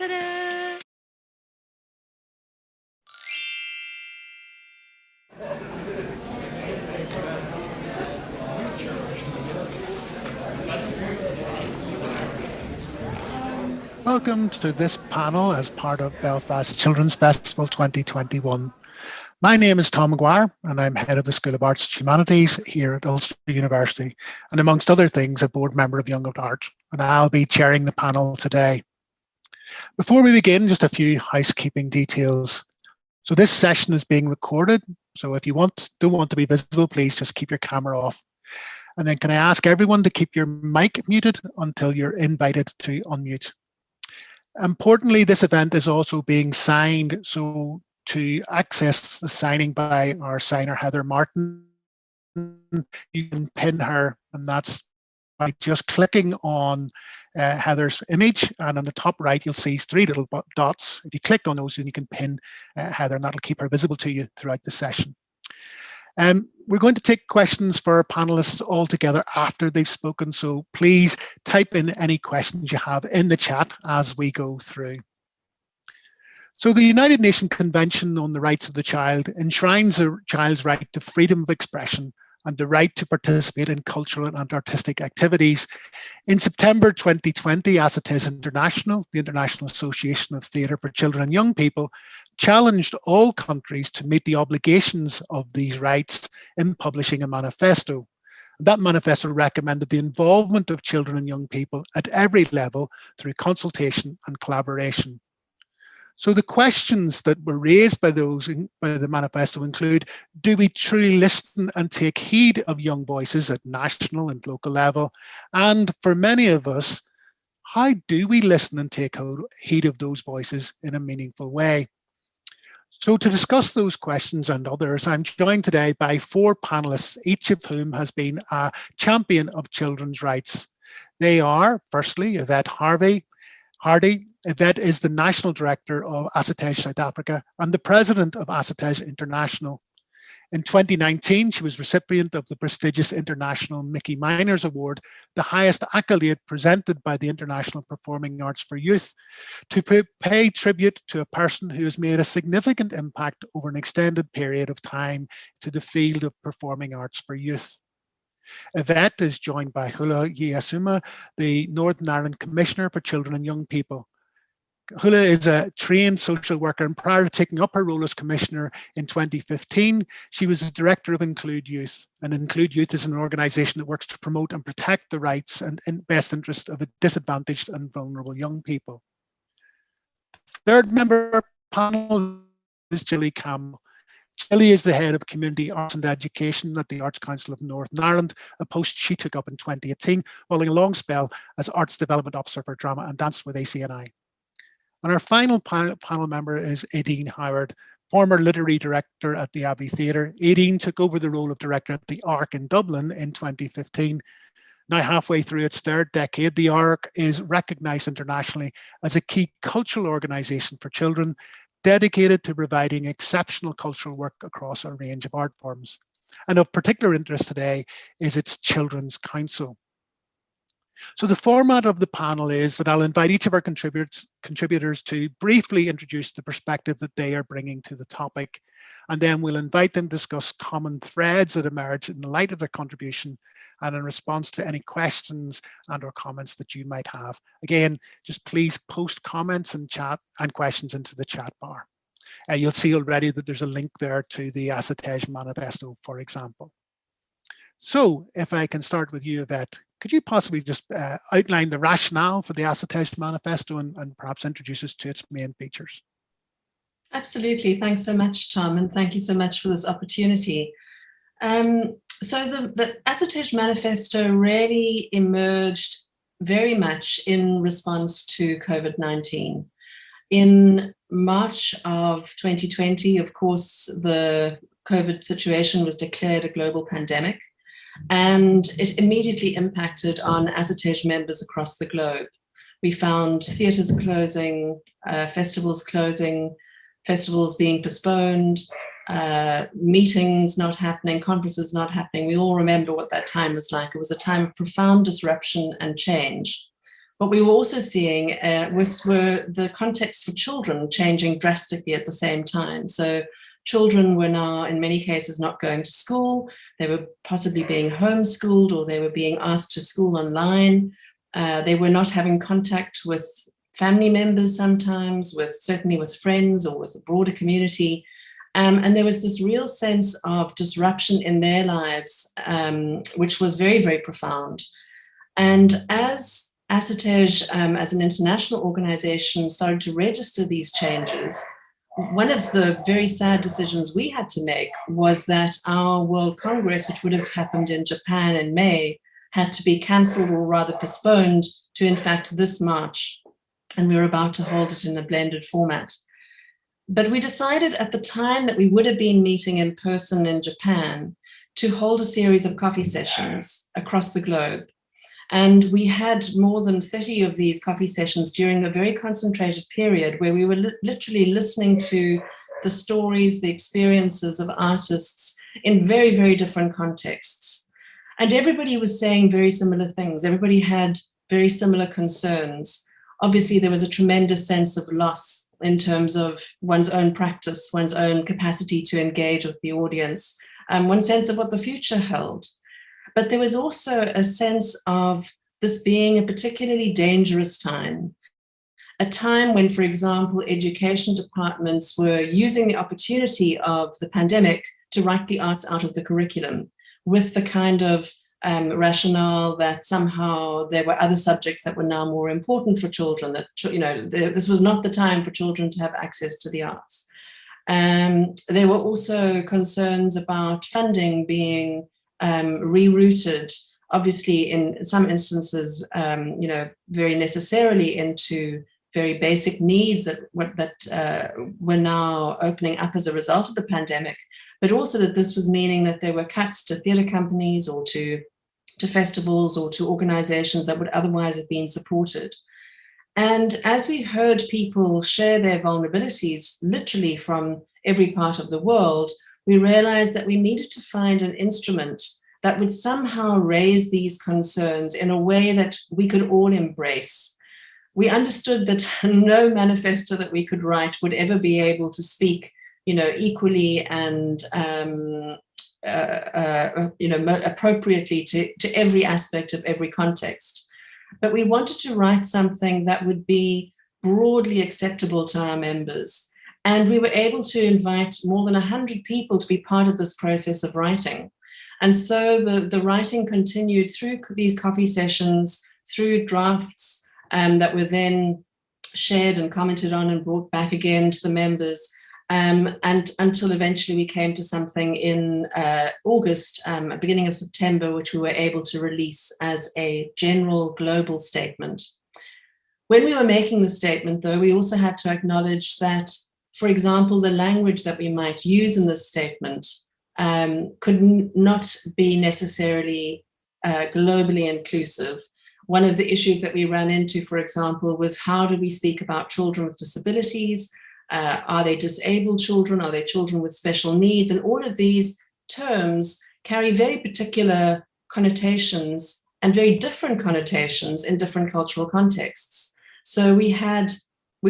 Ta-da! Welcome to this panel as part of Belfast Children's Festival 2021. My name is Tom Maguire and I'm head of the School of Arts and Humanities here at Ulster University, and amongst other things, a board member of Young at Heart, and I'll be chairing the panel today. Before we begin, just a few housekeeping details. So this session is being recorded, so if you don't want to be visible, please just keep your camera off. And then can I ask everyone to keep your mic muted until you're invited to unmute. Importantly, this event is also being signed, so to access the signing by our signer Heather Martin, you can pin her, and that's by just clicking on Heather's image, and on the top right you'll see 3 little dots. If you click on those, then you can pin Heather, and that'll keep her visible to you throughout the session. We're going to take questions for our panelists all together after they've spoken, so please type in any questions you have in the chat as we go through. So the United Nations Convention on the Rights of the Child enshrines a child's right to freedom of expression and the right to participate in cultural and artistic activities. In September 2020, Assitej International, the International Association of Theatre for Children and Young People, challenged all countries to meet the obligations of these rights in publishing a manifesto. That manifesto recommended the involvement of children and young people at every level through consultation and collaboration. So the questions that were raised by the manifesto include: do we truly listen and take heed of young voices at national and local level? And for many of us, how do we listen and take heed of those voices in a meaningful way? So to discuss those questions and others, I'm joined today by 4 panelists, each of whom has been a champion of children's rights. They are, firstly, Yvette Hardie. Yvette is the National Director of Assitej South Africa and the President of Assitej International. In 2019, she was recipient of the prestigious International Mickey Miners Award, the highest accolade presented by the International Performing Arts for Youth, to pay tribute to a person who has made a significant impact over an extended period of time to the field of performing arts for youth. Yvette is joined by Koulla Yiasouma, the Northern Ireland Commissioner for Children and Young People. Koulla is a trained social worker, and prior to taking up her role as Commissioner in 2015, she was the Director of Include Youth. And Include Youth is an organisation that works to promote and protect the rights and best interest of disadvantaged and vulnerable young people. The third member of our panel is Gilly Campbell. Gilly is the head of Community Arts and Education at the Arts Council of Northern Ireland, a post she took up in 2018, following a long spell as Arts Development Officer for Drama and Dance with ACNI. And our final panel member is Aideen Howard, former Literary Director at the Abbey Theatre. Aideen took over the role of Director at the ARC in Dublin in 2015. Now halfway through its 3rd decade, the ARC is recognised internationally as a key cultural organisation for children, dedicated to providing exceptional cultural work across a range of art forms. And of particular interest today is its Children's Council. So the format of the panel is that I'll invite each of our contributors to briefly introduce the perspective that they are bringing to the topic, and then we'll invite them to discuss common threads that emerge in the light of their contribution and in response to any questions and or comments that you might have. Again, just please post comments and chat and questions into the chat bar. You'll see already that there's a link there to the Assitej Manifesto, for example. So if I can start with you, Yvette, could you possibly just outline the rationale for the Assitej Manifesto and perhaps introduce us to its main features? Absolutely. Thanks so much, Tom, and thank you so much for this opportunity. So the Assitej Manifesto really emerged very much in response to COVID-19. In March of 2020, of course, the COVID situation was declared a global pandemic, and it immediately impacted on Assitej members across the globe. We found theatres closing, festivals closing, festivals being postponed, meetings not happening, conferences not happening. We all remember what that time was like. It was a time of profound disruption and change. what we were also seeing were the context for children changing drastically at the same time. So children were now, in many cases, not going to school. They were possibly being homeschooled, or they were being asked to school online. They were not having contact with family members sometimes, certainly with friends or with the broader community. And there was this real sense of disruption in their lives, which was very, very profound. And as Assitej, as an international organization, started to register these changes, one of the very sad decisions we had to make was that our World Congress, which would have happened in Japan in May, had to be cancelled, or rather postponed, to in fact this March. And we were about to hold it in a blended format. But we decided at the time that we would have been meeting in person in Japan to hold a series of coffee sessions across the globe. And we had more than 30 of these coffee sessions during a very concentrated period where we were literally listening to the stories, the experiences of artists in very, very different contexts. And everybody was saying very similar things. Everybody had very similar concerns. Obviously, there was a tremendous sense of loss in terms of one's own practice, one's own capacity to engage with the audience, one sense of what the future held. But there was also a sense of this being a particularly dangerous time, a time when, for example, education departments were using the opportunity of the pandemic to write the arts out of the curriculum with the kind of rationale that somehow there were other subjects that were now more important for children, that, this was not the time for children to have access to the arts. There were also concerns about funding being rerouted, obviously in some instances, very necessarily into very basic needs that were now opening up as a result of the pandemic, but also that this was meaning that there were cuts to theatre companies or to festivals or to organizations that would otherwise have been supported. And as we heard people share their vulnerabilities, literally from every part of the world, we realized that we needed to find an instrument that would somehow raise these concerns in a way that we could all embrace. We understood that no manifesto that we could write would ever be able to speak, equally and appropriately to every aspect of every context. But we wanted to write something that would be broadly acceptable to our members. And we were able to invite more than 100 people to be part of this process of writing. And so the writing continued through these coffee sessions, through drafts that were then shared and commented on and brought back again to the members, and until eventually we came to something in August, beginning of September, which we were able to release as a general global statement. When we were making the statement, though, we also had to acknowledge that, for example, the language that we might use in this statement could not be necessarily globally inclusive. One of the issues that we ran into, for example, was how do we speak about children with disabilities? Are they disabled children? Are they children with special needs? And all of these terms carry very particular connotations and very different connotations in different cultural contexts. So we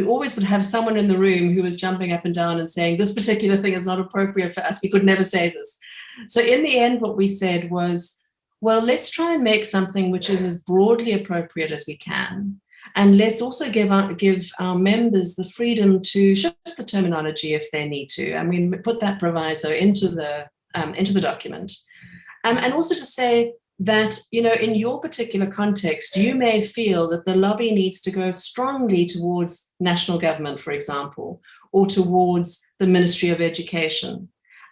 always would have someone in the room who was jumping up and down and saying, this particular thing is not appropriate for us. We could never say this. So in the end, what we said was, well, let's try and make something which is as broadly appropriate as we can. And let's also give our members the freedom to shift the terminology if they need to. I mean, put that proviso into the document. And also to say that, in your particular context, you may feel that the lobby needs to go strongly towards national government, for example, or towards the Ministry of Education.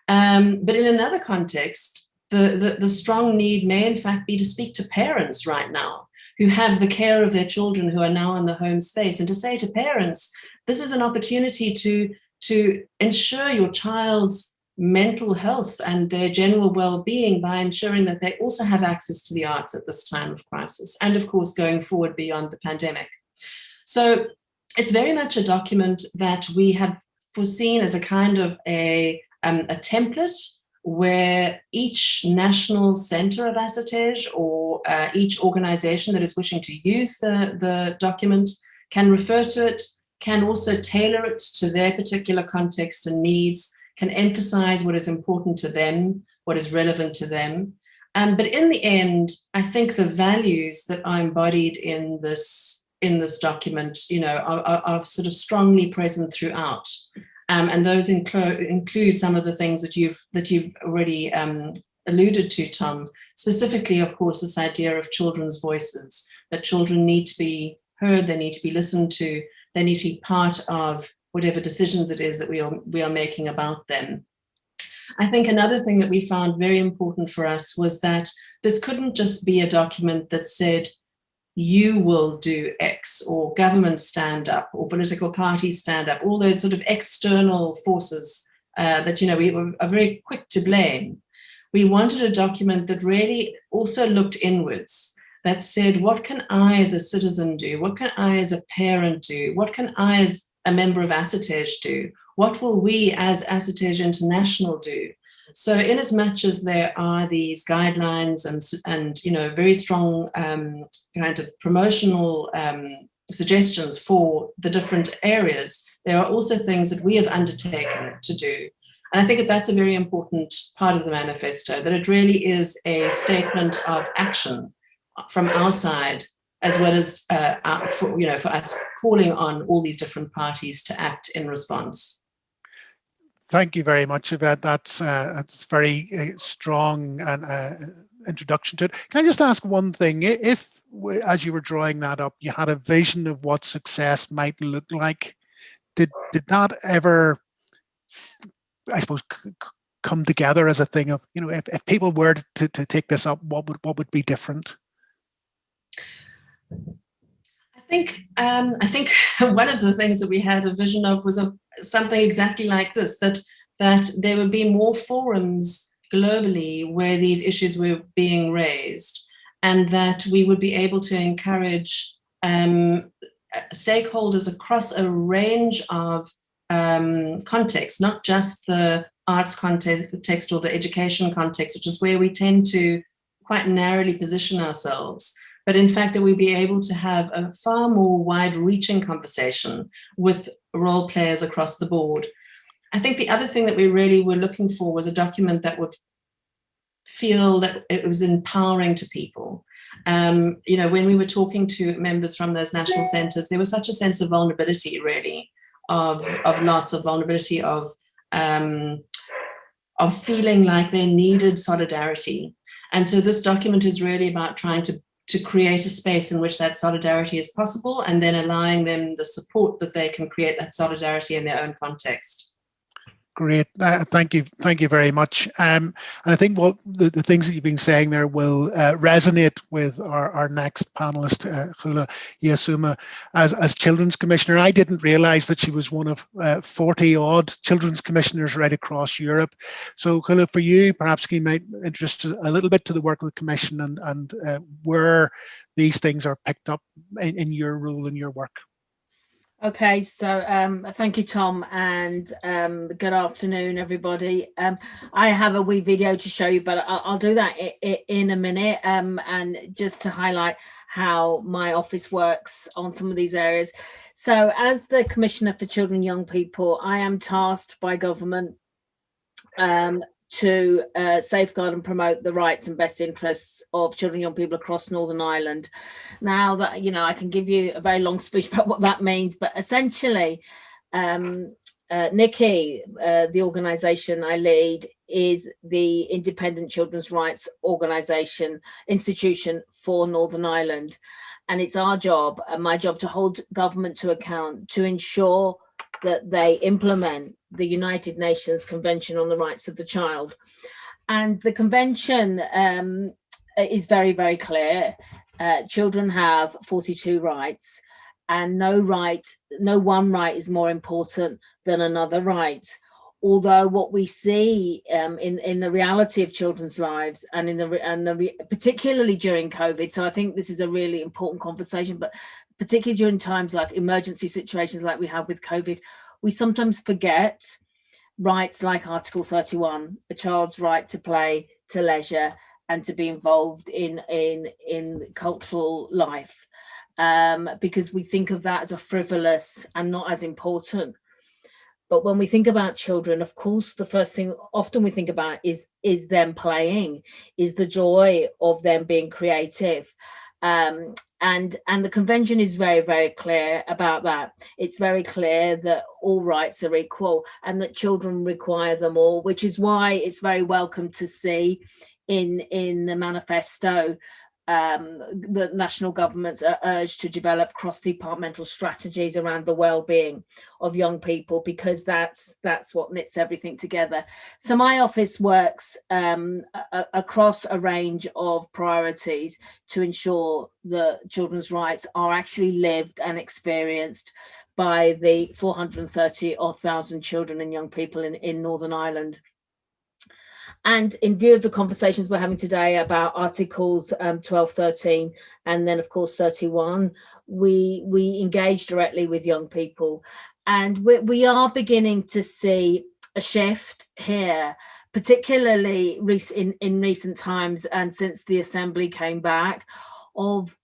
But in another context, the strong need may in fact be to speak to parents right now who have the care of their children who are now in the home space, and to say to parents, this is an opportunity to ensure your child's mental health and their general well-being by ensuring that they also have access to the arts at this time of crisis, and of course going forward beyond the pandemic. So it's very much a document that we have foreseen as a kind of a template where each national center of Assitej or each organization that is wishing to use the document can refer to it, can also tailor it to their particular context and needs, can emphasize what is important to them, what is relevant to them. But in the end, I think the values that are embodied in this document, are sort of strongly present throughout. And those include some of the things that you've already alluded to, Tom. Specifically, of course, this idea of children's voices, that children need to be heard, they need to be listened to, they need to be part of whatever decisions it is that we are making about them. I think another thing that we found very important for us was that this couldn't just be a document that said, you will do X, or governments stand up, or political parties stand up, all those sort of external forces that, we are very quick to blame. We wanted a document that really also looked inwards, that said, what can I as a citizen do? What can I as a parent do? What can I as a member of Assitej do? What will we as Assitej International do? So in as much as there are these guidelines and very strong kind of promotional suggestions for the different areas, there are also things that we have undertaken to do. And I think that that's a very important part of the manifesto, that it really is a statement of action from our side, as well as for us calling on all these different parties to act in response. Thank you very much, Yvette. That's very strong and introduction to it. Can I just ask one thing? If, as you were drawing that up, you had a vision of what success might look like, did that ever, I suppose, come together as a thing of, if people were to take this up, what would be different? I think one of the things that we had a vision of was something exactly like this, that there would be more forums globally where these issues were being raised, and that we would be able to encourage stakeholders across a range of contexts, not just the arts context or the education context, which is where we tend to quite narrowly position ourselves. But in fact, that we'd be able to have a far more wide-reaching conversation with role players across the board. I think the other thing that we really were looking for was a document that would feel that it was empowering to people. When we were talking to members from those national centres, there was such a sense of vulnerability, really, of loss, of vulnerability, of feeling like they needed solidarity. And so this document is really about trying to create a space in which that solidarity is possible, and then allowing them the support that they can create that solidarity in their own context. Great. Thank you very much. And I think what the things that you've been saying there will resonate with our next panelist, Koulla Yiasouma, as Children's Commissioner. I didn't realize that she was one of 40 odd Children's Commissioners right across Europe. So Koulla, for you, perhaps you might introduce a little bit to the work of the Commission and where these things are picked up in your role and your work. Okay, so thank you, Tom, and good afternoon, everybody. I have a wee video to show you, but I'll do that in a minute, and just to highlight how my office works on some of these areas. So as the Commissioner for Children and Young People, I am tasked by government to safeguard and promote the rights and best interests of children and young people across Northern Ireland. Now that, I can give you a very long speech about what that means, but essentially, NICI, the organisation I lead, is the independent children's rights institution for Northern Ireland. And it's our job, and my job, to hold government to account, to ensure that they implement the United Nations Convention on the Rights of the Child. And the convention is very, very clear. Children have 42 rights, and no one right is more important than another right. Although what we see in the reality of children's lives, and particularly during COVID, so I think this is a really important conversation, but particularly during times like emergency situations like we have with COVID, we sometimes forget rights like Article 31, a child's right to play, to leisure, and to be involved in cultural life, because we think of that as a frivolous and not as important. But when we think about children, of course, the first thing often we think about is them playing, is the joy of them being creative. And the convention is very, very clear about that. It's very clear that all rights are equal and that children require them all, which is why it's very welcome to see in the manifesto the national governments are urged to develop cross-departmental strategies around the well-being of young people, because that's what knits everything together. So my office works across a range of priorities to ensure that children's rights are actually lived and experienced by the 430,000 children and young people in Northern Ireland. And in view of the conversations we're having today about Articles 12, 13, and then, of course, 31, we engage directly with young people. And we are beginning to see a shift here, particularly in recent times and since the Assembly came back, of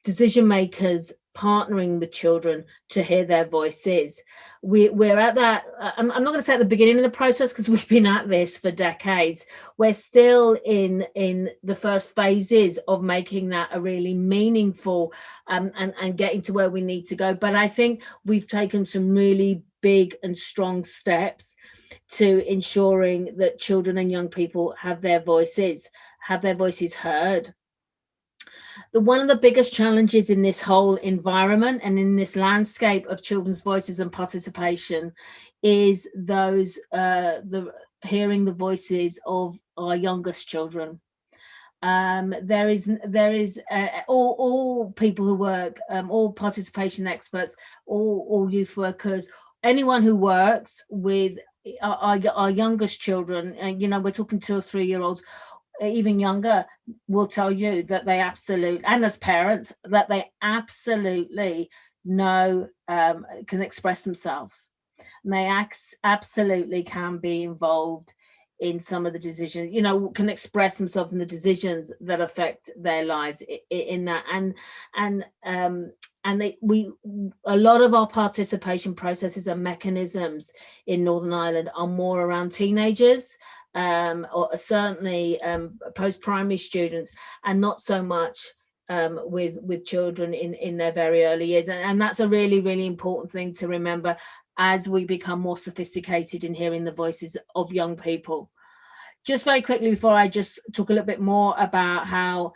decision makers partnering with children to hear their voices. We're at that, I'm not going to say at the beginning of the process, because we've been at this for decades. We're still in the first phases of making that a really meaningful and getting to where we need to go. But I think we've taken some really big and strong steps to ensuring that children and young people have their voices heard. One of the biggest challenges in this whole environment and in this landscape of children's voices and participation is hearing the voices of our youngest children. There is all people who work, all participation experts, all youth workers, anyone who works with our youngest children, and we're talking 2 or 3 year olds, even younger, will tell you that they absolutely, and as parents, that they absolutely know, can express themselves. And they absolutely can be involved in some of the decisions, can express themselves in the decisions that affect their lives in that. And a lot of our participation processes and mechanisms in Northern Ireland are more around teenagers, or certainly post-primary students, and not so much with children in their very early years. And that's a really, really important thing to remember as we become more sophisticated in hearing the voices of young people. Just very quickly, before I just talk a little bit more about how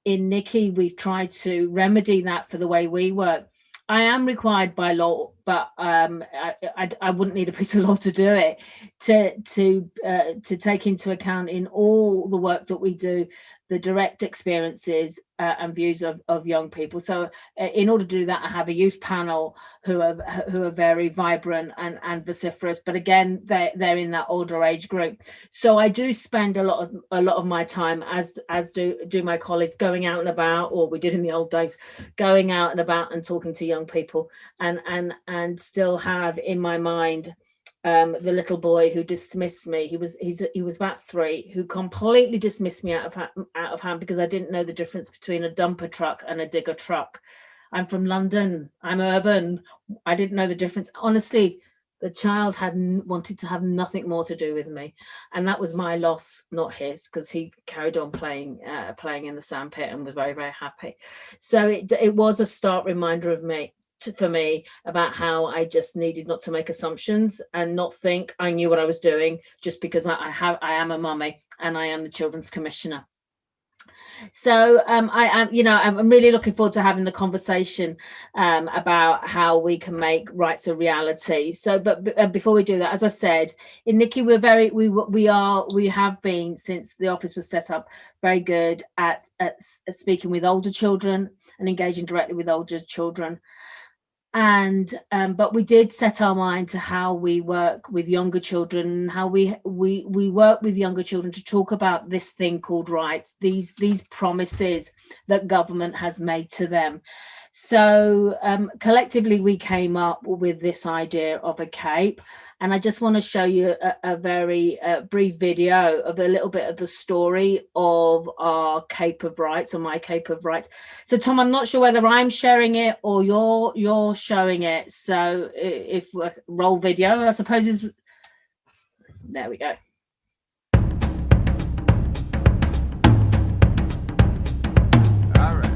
in Nikki we've tried to remedy that for the way we work. I am required by law, but I wouldn't need a piece of law to do it, to take into account in all the work that we do the direct experiences and views of young people. So in order to do that, I have a youth panel who are very vibrant and vociferous, but again, they're in that older age group. So I do spend a lot of my time, as do my colleagues, going out and about, or we did in the old days, going out and about and talking to young people, and still have in my mind the little boy who dismissed me. He was about 3, who completely dismissed me out of hand because I didn't know the difference between a dumper truck and a digger truck. I'm from London, I'm urban, I didn't know the difference. Honestly, the child wanted to have nothing more to do with me, and that was my loss, not his, because he carried on playing in the sandpit and was very, very happy. So it was a stark reminder for me about how I just needed not to make assumptions and not think I knew what I was doing just because I am a mummy and I am the Children's Commissioner. So I'm really looking forward to having the conversation about how we can make rights a reality. So, but before we do that, as I said, in Nikki, we have been, since the office was set up, very good at speaking with older children and engaging directly with older children. And but we did set our mind to how we work with younger children, how we work with younger children to talk about this thing called rights, these promises that government has made to them. So collectively, we came up with this idea of a cape. And I just want to show you a very brief video of a little bit of the story of our Cape of Rights, or my Cape of Rights. So, Tom, I'm not sure whether I'm sharing it or you're showing it. So if roll video, I suppose is, there we go. All right.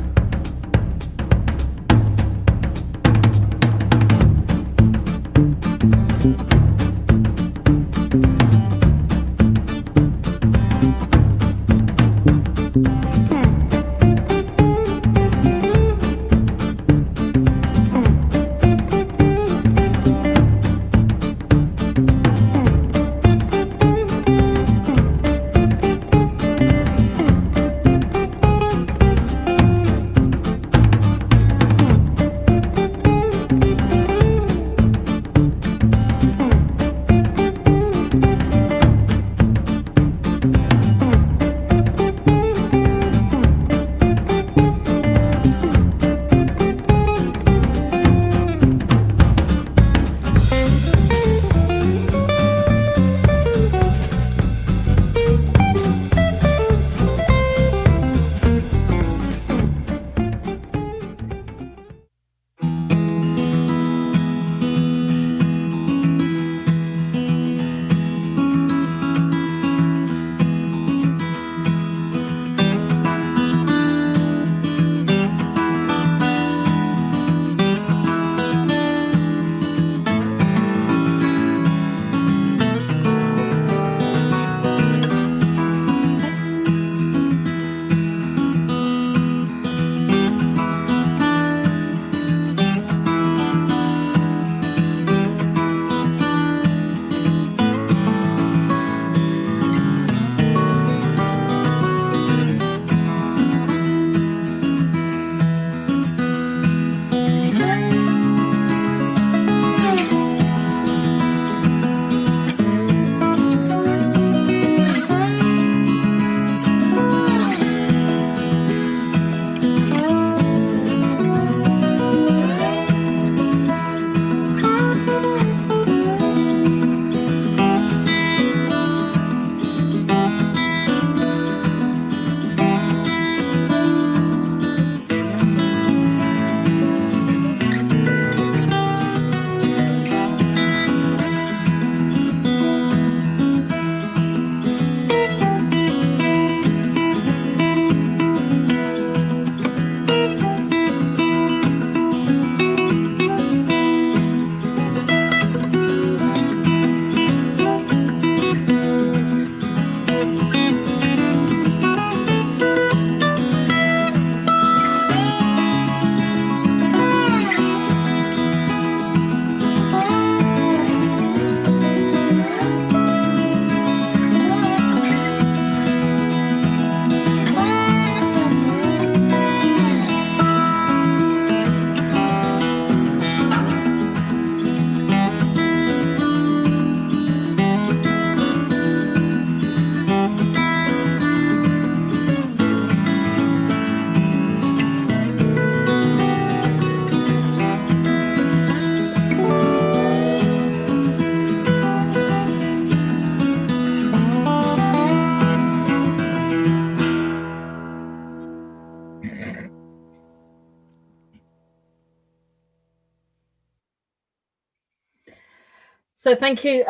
So thank you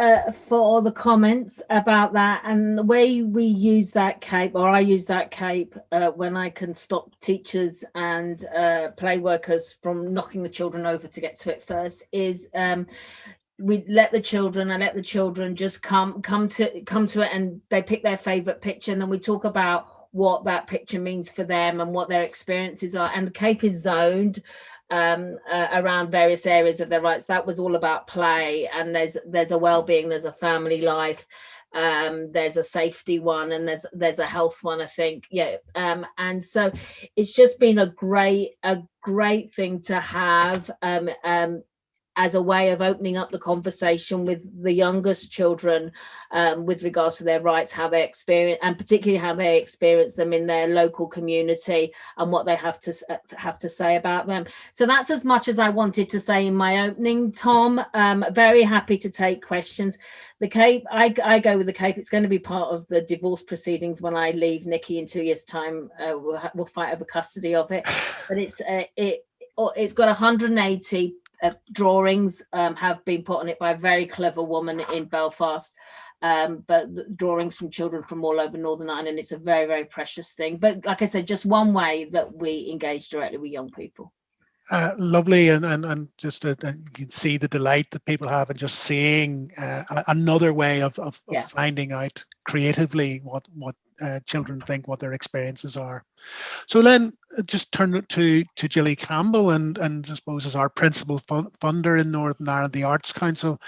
for all the comments about that, and the way we use that cape, or I use that cape when I can stop teachers and play workers from knocking the children over to get to it first, is we let the children just come to it, and they pick their favorite picture, and then we talk about what that picture means for them and what their experiences are. And the cape is zoned around various areas of their rights. That was all about play, and there's a well-being, there's a family life, there's a safety one, and there's a health one, I think. And so it's just been a great thing to have as a way of opening up the conversation with the youngest children with regards to their rights, how they experience, and particularly how they experience them in their local community and what they have to say about them. So that's as much as I wanted to say in my opening, Tom. Very happy to take questions. The Cape, I go with the Cape. It's going to be part of the divorce proceedings when I leave Nikki in 2 years' time. We'll fight over custody of it. But it's got 180 drawings have been put on it by a very clever woman in Belfast, but drawings from children from all over Northern Ireland. It's a very, very precious thing. But like I said, just one way that we engage directly with young people. Lovely, and just you can see the delight that people have in just seeing another way of finding out creatively what children think, what their experiences are. So then just turn it to Gilly Campbell, and I suppose as our principal funder in Northern Ireland, the Arts Council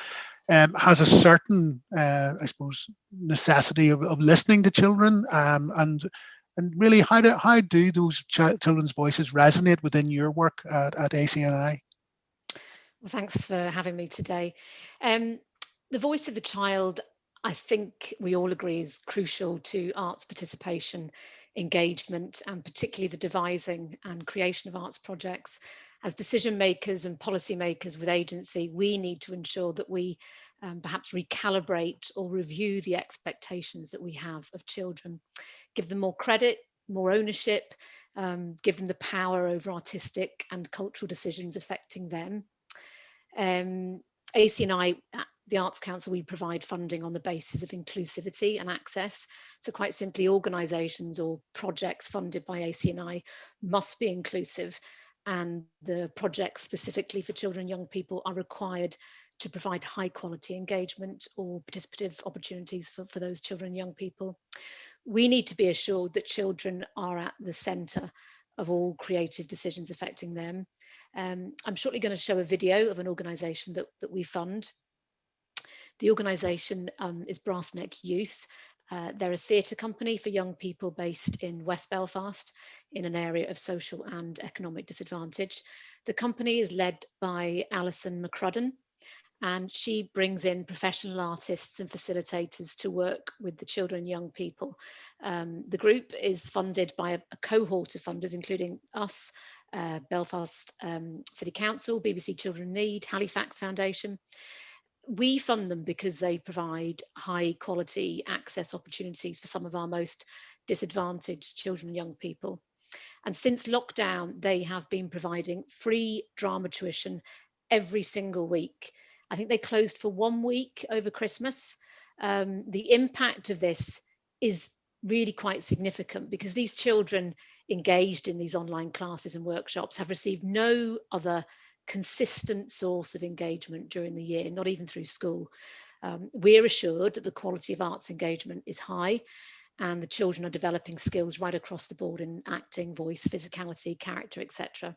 has a certain, I suppose, necessity of listening to children, and really, how do those children's voices resonate within your work at ACNI? Well, thanks for having me today. The voice of the child, I think we all agree, is crucial to arts participation, engagement, and particularly the devising and creation of arts projects. As decision makers and policy makers with agency, we need to ensure that we perhaps recalibrate or review the expectations that we have of children, give them more credit, more ownership, give them the power over artistic and cultural decisions affecting them. ACNI, the Arts Council, we provide funding on the basis of inclusivity and access. So quite simply, organisations or projects funded by ACNI must be inclusive, and the projects specifically for children and young people are required to provide high quality engagement or participative opportunities for those children and young people. We need to be assured that children are at the centre of all creative decisions affecting them. I'm shortly going to show a video of an organisation that we fund. The organisation is Brassneck Youth. They're a theatre company for young people based in West Belfast in an area of social and economic disadvantage. The company is led by Alison McCrudden, and she brings in professional artists and facilitators to work with the children and young people. The group is funded by a cohort of funders, including us, Belfast City Council, BBC Children in Need, Halifax Foundation. We fund them because they provide high quality access opportunities for some of our most disadvantaged children and young people. And since lockdown, they have been providing free drama tuition every single week. I think they closed for 1 week over Christmas. The impact of this is really quite significant because these children engaged in these online classes and workshops have received no other consistent source of engagement during the year, not even through school. We're assured that the quality of arts engagement is high and the children are developing skills right across the board in acting, voice, physicality, character, etc.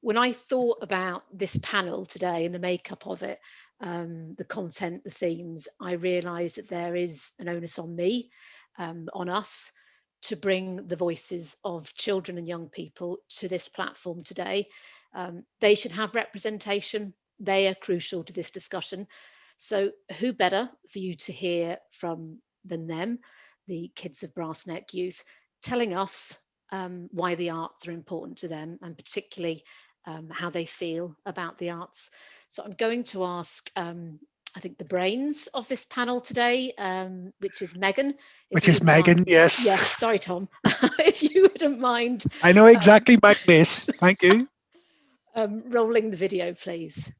When I thought about this panel today and the makeup of it, the content, the themes, I realised that there is an onus on me, on us, to bring the voices of children and young people to this platform today. They should have representation. They are crucial to this discussion. So who better for you to hear from than them, the kids of Brassneck Youth, telling us why the arts are important to them and particularly how they feel about the arts. So I'm going to ask, I think, the brains of this panel today, which is Megan. Which is Megan, yes. Yes, sorry, Tom, if you wouldn't mind. I know exactly my place, thank you. Rolling the video, please.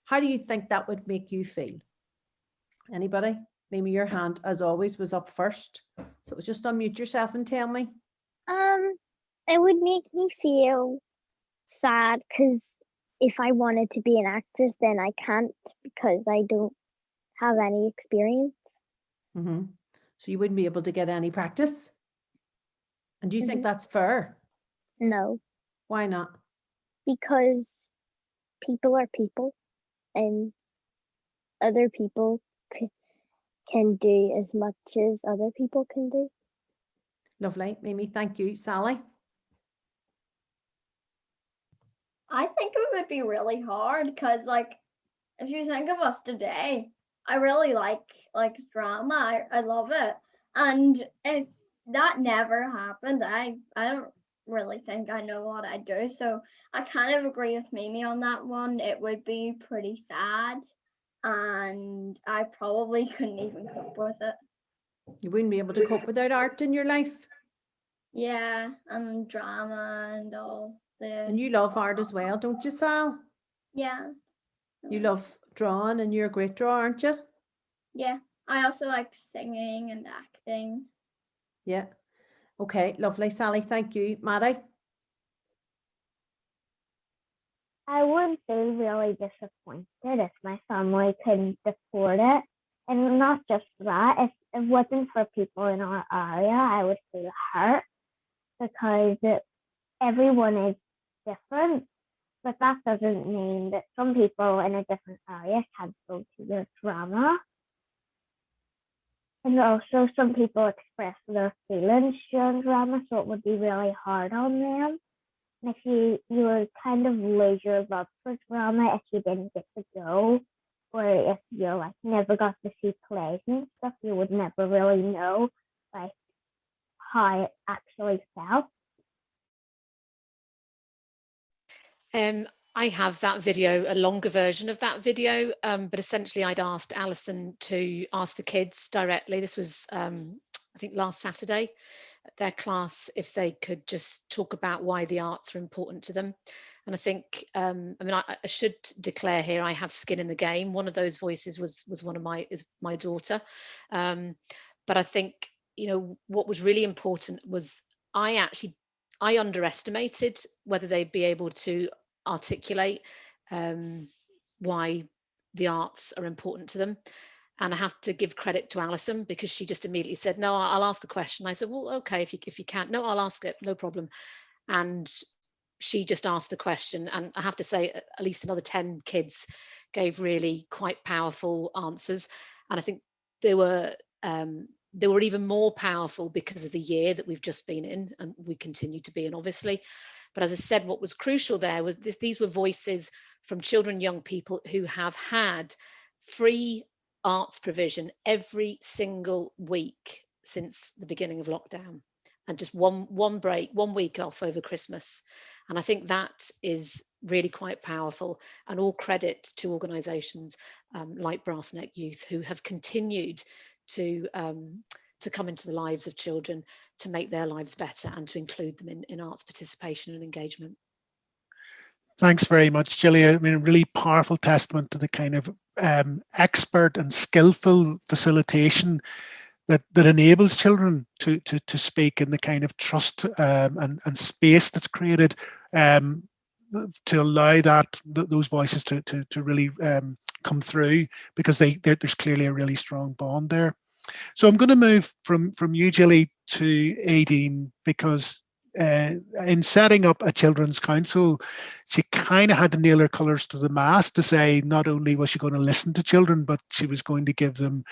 How do you think that would make you feel? Anybody? Maybe your hand, as always, was up first. So just unmute yourself and tell me. It would make me feel sad because if I wanted to be an actress, then I can't because I don't have any experience. Mm-hmm. So you wouldn't be able to get any practice? And do you think that's fair? No. Why not? Because people are people and other people can do as much as other people can do. Lovely, Mimi, thank you. Sally? I think it would be really hard because, like, if you think of us today, I really like drama. I love it. And if that never happened, I don't really think I know what I'd do. So I kind of agree with Mimi on that one. It would be pretty sad, and I probably couldn't even cope with it. You wouldn't be able to cope without art in your life. Yeah, and drama and all the. And you love art as well, don't you, Sal? Yeah. You love drawing, and you're a great drawer, aren't you? Yeah, I also like singing and acting. Yeah. Okay, lovely, Sally. Thank you. Maddie? I would feel really disappointed if my family couldn't afford it. And not just that, if it wasn't for people in our area, I would feel hurt because everyone is different. But that doesn't mean that some people in a different area can't go to the drama. And also some people express their feelings during drama, so it would be really hard on them. And if you would kind of lose your love for drama if you didn't get to go, or if you like never got to see plays and stuff, you would never really know like how it actually felt. I have that video, a longer version of that video, but essentially I'd asked Alison to ask the kids directly. This was, I think, last Saturday at their class, if they could just talk about why the arts are important to them. And I think, I mean, I should declare here, I have skin in the game. One of those voices was my daughter. But I think, you know, what was really important was I underestimated whether they'd be able to articulate why the arts are important to them. And I have to give credit to Alison because she just immediately said, no, I'll ask the question. I said, well, okay, if you can't, no, I'll ask it, no problem. And she just asked the question. And I have to say, at least another 10 kids gave really quite powerful answers. And I think they were even more powerful because of the year that we've just been in, and we continue to be in, obviously. But as I said, what was crucial there was these were voices from children, young people who have had free arts provision every single week since the beginning of lockdown, and just one week off over Christmas. And I think that is really quite powerful, and all credit to organisations like Brass Neck Youth, who have continued to come into the lives of children to make their lives better and to include them in arts participation and engagement. Thanks very much, Gilly. I mean, a really powerful testament to the kind of expert and skillful facilitation that enables children to speak in the kind of trust and space that's created to allow those voices to really come through, because there's clearly a really strong bond there. So I'm going to move from you, Gilly, to Aideen, because in setting up a children's council, she kind of had to nail her colours to the mast to say not only was she going to listen to children, but she was going to give them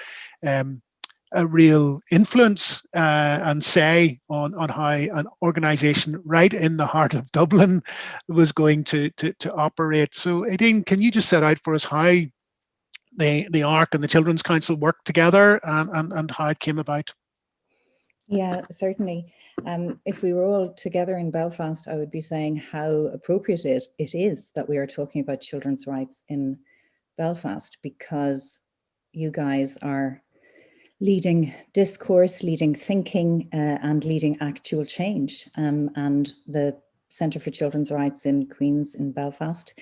a real influence and say on how an organisation right in the heart of Dublin was going to operate. So Aideen, can you just set out for us how the ARC and the Children's Council worked together and how it came about? Yeah, certainly. If we were all together in Belfast, I would be saying how appropriate it is that we are talking about children's rights in Belfast, because you guys are leading discourse, leading thinking, and leading actual change. And the Centre for Children's Rights in Queen's in Belfast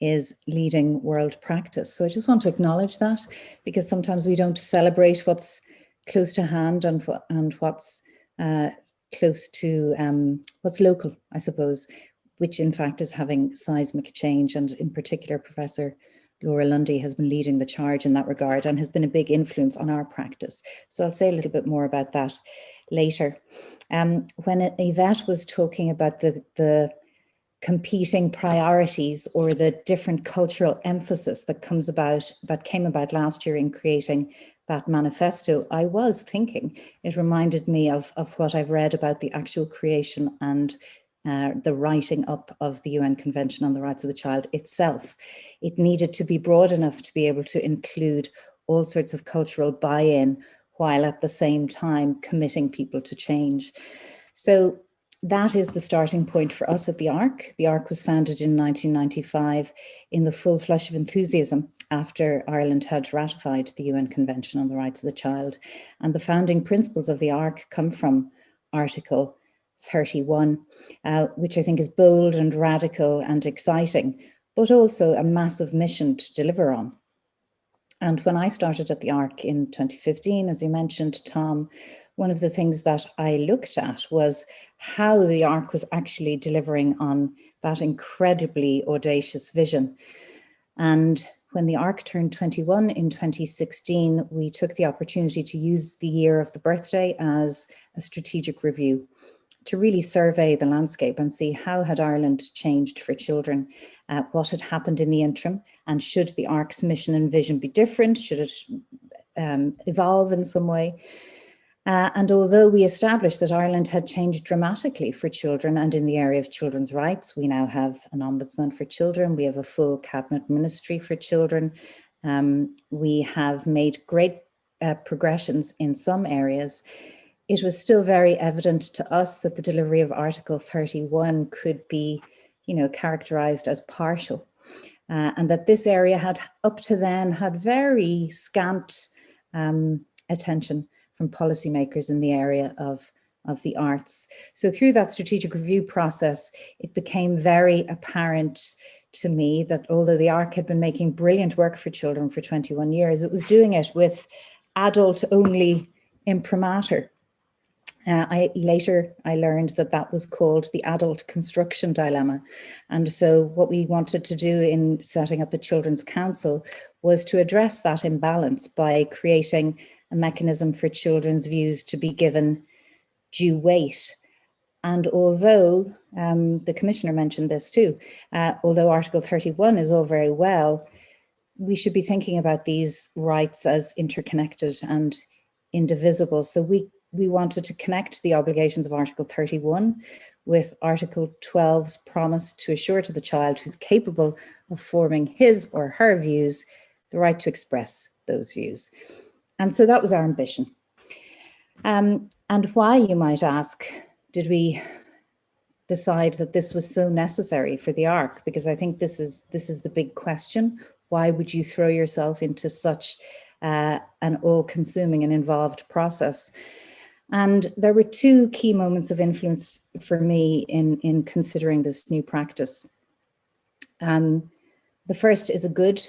is leading world practice. So I just want to acknowledge that, because sometimes we don't celebrate what's close to hand and what's close to what's local, I suppose, which in fact is having seismic change. And in particular, Professor Laura Lundy has been leading the charge in that regard and has been a big influence on our practice. So I'll say a little bit more about that later. When Yvette was talking about the competing priorities or the different cultural emphasis that came about last year in creating that manifesto, I was thinking it reminded me of what I've read about the actual creation and the writing up of the UN Convention on the Rights of the Child itself. It needed to be broad enough to be able to include all sorts of cultural buy-in, while at the same time committing people to change. So that is the starting point for us at the ARC. The ARC was founded in 1995 in the full flush of enthusiasm after Ireland had ratified the UN Convention on the Rights of the Child. And the founding principles of the ARC come from Article 31, which I think is bold and radical and exciting, but also a massive mission to deliver on. And when I started at the ARC in 2015, as you mentioned, Tom, one of the things that I looked at was how the ARC was actually delivering on that incredibly audacious vision. And when the ARC turned 21 in 2016, we took the opportunity to use the year of the birthday as a strategic review, to really survey the landscape and see how had Ireland changed for children, what had happened in the interim, and should the ARC's mission and vision be different? Should it evolve in some way? And although we established that Ireland had changed dramatically for children and in the area of children's rights, we now have an ombudsman for children, we have a full cabinet ministry for children, we have made great progressions in some areas, it was still very evident to us that the delivery of Article 31 could be, characterized as partial, and that this area had up to then had very scant attention from policymakers in the area of the arts. So through that strategic review process, it became very apparent to me that although the ARC had been making brilliant work for children for 21 years, it was doing it with adult-only imprimatur. Later, I learned that was called the adult construction dilemma. And so what we wanted to do in setting up a children's council was to address that imbalance by creating a mechanism for children's views to be given due weight. And although, the Commissioner mentioned this too, although Article 31 is all very well, we should be thinking about these rights as interconnected and indivisible. So we wanted to connect the obligations of Article 31 with Article 12's promise to assure to the child who's capable of forming his or her views the right to express those views. And so that was our ambition. And why, you might ask, did we decide that this was so necessary for the ARC? Because I think this is the big question. Why would you throw yourself into such an all-consuming and involved process? And there were two key moments of influence for me in considering this new practice. The first is a good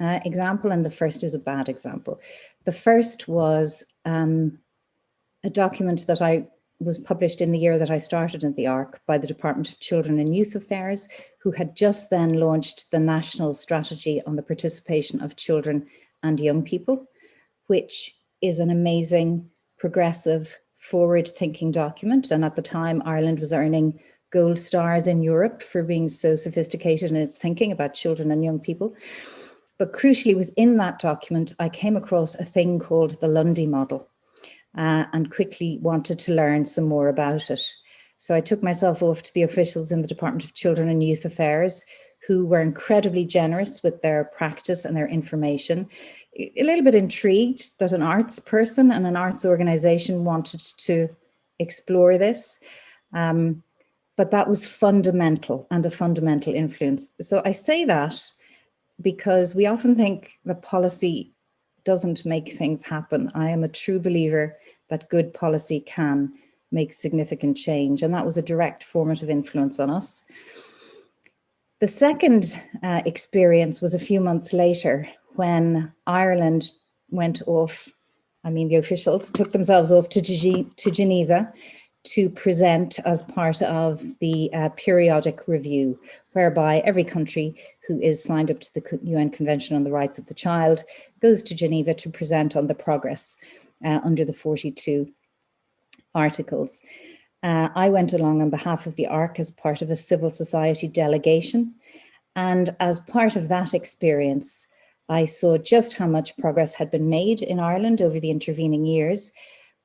example and the first is a bad example. The first was a document that was published in the year that I started at the ARC by the Department of Children and Youth Affairs, who had just then launched the National Strategy on the Participation of Children and Young People, which is an amazing, progressive, forward-thinking document. And at the time, Ireland was earning gold stars in Europe for being so sophisticated in its thinking about children and young people. But crucially, within that document, I came across a thing called the Lundy model and quickly wanted to learn some more about it. So I took myself off to the officials in the Department of Children and Youth Affairs, who were incredibly generous with their practice and their information. A little bit intrigued that an arts person and an arts organization wanted to explore this. But that was fundamental and a fundamental influence. So I say that because we often think that policy doesn't make things happen. I am a true believer that good policy can make significant change. And that was a direct formative influence on us. The second experience was a few months later when Ireland went off, the officials took themselves off to Geneva to present as part of the periodic review, whereby every country who is signed up to the UN Convention on the Rights of the Child goes to Geneva to present on the progress under the 42 articles. I went along on behalf of the ARC as part of a civil society delegation. And as part of that experience, I saw just how much progress had been made in Ireland over the intervening years.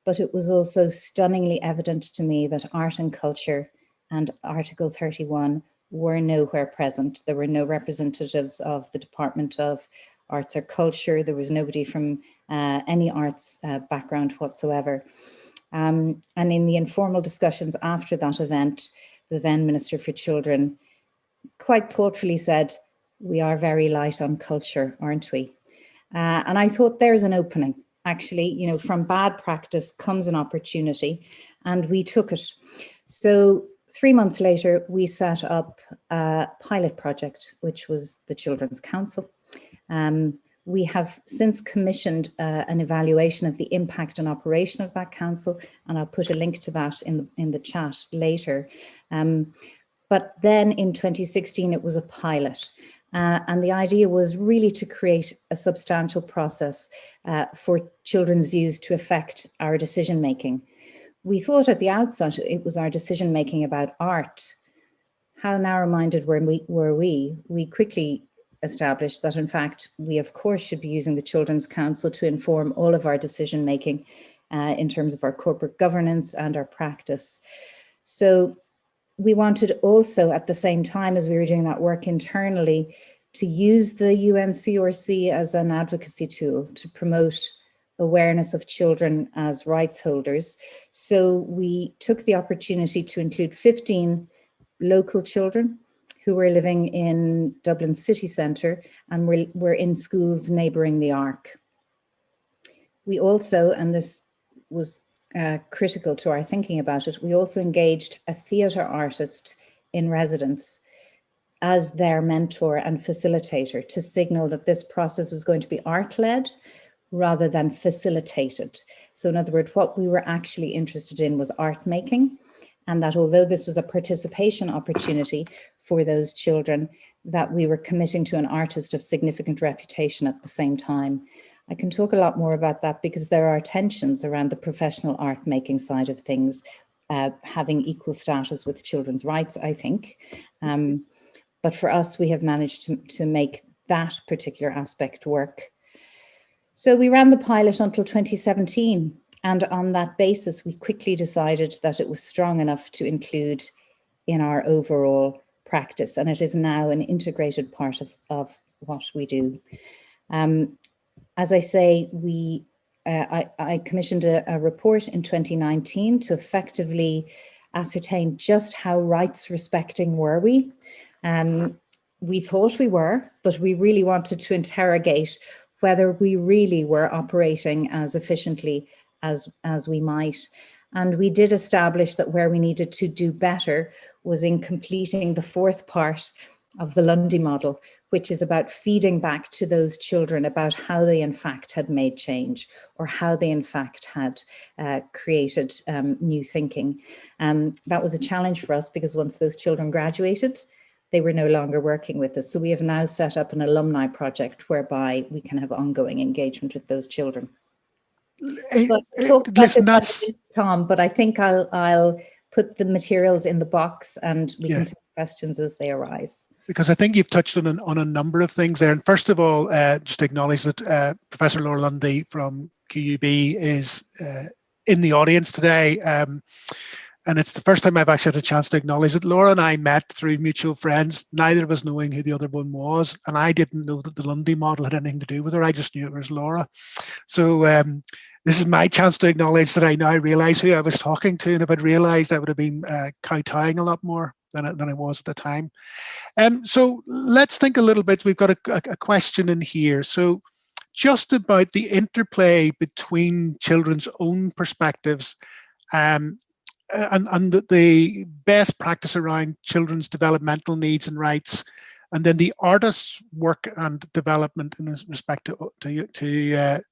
But it was also stunningly evident to me that art and culture and Article 31 were nowhere present. There were no representatives of the Department of Arts or Culture. There was nobody from any arts background whatsoever. And in the informal discussions after that event, the then Minister for Children quite thoughtfully said, "We are very light on culture, aren't we?" And I thought there's an opening. Actually, you know, from bad practice comes an opportunity, and we took it. So 3 months later, we set up a pilot project, which was the Children's Council. We have since commissioned an evaluation of the impact and operation of that council, and I'll put a link to that in the chat later. But then in 2016, it was a pilot. And the idea was really to create a substantial process for children's views to affect our decision making. We thought at the outset it was our decision making about art. How narrow-minded were we? We quickly established that, in fact, we of course should be using the Children's Council to inform all of our decision making in terms of our corporate governance and our practice. So we wanted also, at the same time as we were doing that work internally, to use the UNCRC as an advocacy tool to promote awareness of children as rights holders. So we took the opportunity to include 15 local children who were living in Dublin city centre and were in schools neighbouring the Arc. We also, and this was critical to our thinking about it, we also engaged a theatre artist in residence as their mentor and facilitator to signal that this process was going to be art-led rather than facilitated. So in other words, what we were actually interested in was art making, and that although this was a participation opportunity for those children, that we were committing to an artist of significant reputation at the same time. I can talk a lot more about that because there are tensions around the professional art making side of things, having equal status with children's rights, I think. But for us, we have managed to make that particular aspect work. So we ran the pilot until 2017. And on that basis, we quickly decided that it was strong enough to include in our overall practice. And it is now an integrated part of what we do. As I say, I commissioned a report in 2019 to effectively ascertain just how rights respecting were we. We thought we were, but we really wanted to interrogate whether we really were operating as efficiently as we might. And we did establish that where we needed to do better was in completing the fourth part of the Lundy model, which is about feeding back to those children about how they in fact had made change or how they in fact had created new thinking. That was a challenge for us because once those children graduated, they were no longer working with us. So we have now set up an alumni project whereby we can have ongoing engagement with those children. But talk about listen, this that's Tom, but I think I'll put the materials in the box and we can take questions as they arise. Because I think you've touched on a number of things there. And first of all, just to acknowledge that Professor Laura Lundy from QUB is in the audience today. And it's the first time I've actually had a chance to acknowledge it. Laura and I met through mutual friends, neither of us knowing who the other one was. And I didn't know that the Lundy model had anything to do with her. I just knew it was Laura. So this is my chance to acknowledge that I now realise who I was talking to. And if I'd realised, I would have been kowtowing a lot more than I was at the time. So let's think a little bit. We've got a question in here. So just about the interplay between children's own perspectives and the best practice around children's developmental needs and rights, and then the artist's work and development in respect to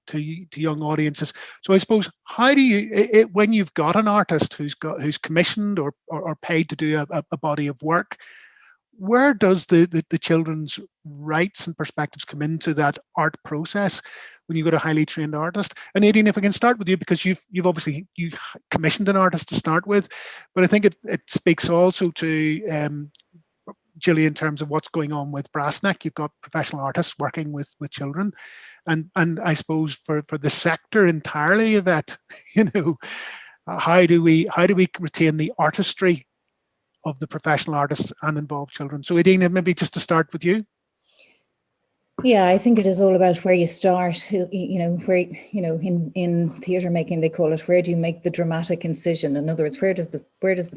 young audiences. So I suppose, how do you, when you've got an artist who's commissioned or paid to do a body of work, where does the children's rights and perspectives come into that art process when you've got a highly trained artist? And Aideen, if I can start with you, because you've obviously commissioned an artist to start with, but I think it speaks also to Gilly in terms of what's going on with Brassneck. You've got professional artists working with children, and I suppose for the sector entirely, Yvette, how do we retain the artistry of the professional artists and involved children. So Aideen, maybe just to start with you. Yeah, I think it is all about where you start. Where, in theatre making, they call it, where do you make the dramatic incision? In other words, where does the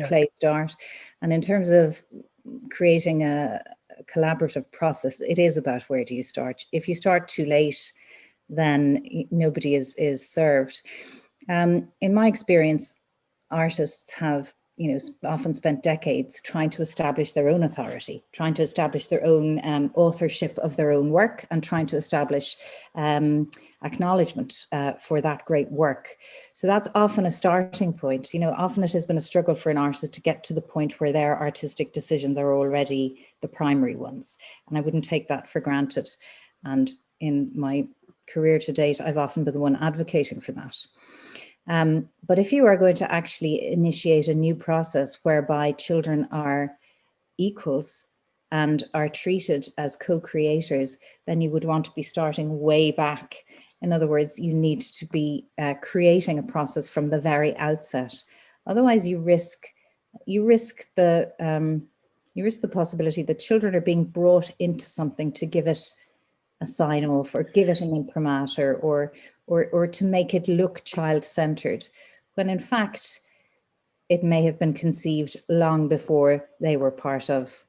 play start? And in terms of creating a collaborative process, it is about where do you start. If you start too late, then nobody is served. In my experience, artists have often spent decades trying to establish their own authority, trying to establish their own authorship of their own work, and trying to establish acknowledgement for that great work. So that's often a starting point. Often it has been a struggle for an artist to get to the point where their artistic decisions are already the primary ones. And I wouldn't take that for granted. And in my career to date, I've often been the one advocating for that. But if you are going to actually initiate a new process whereby children are equals and are treated as co-creators, then you would want to be starting way back. In other words, you need to be creating a process from the very outset. Otherwise, you risk the possibility that children are being brought into something to give it a sign off or give it an imprimatur or to make it look child-centered, when in fact it may have been conceived long before they were part of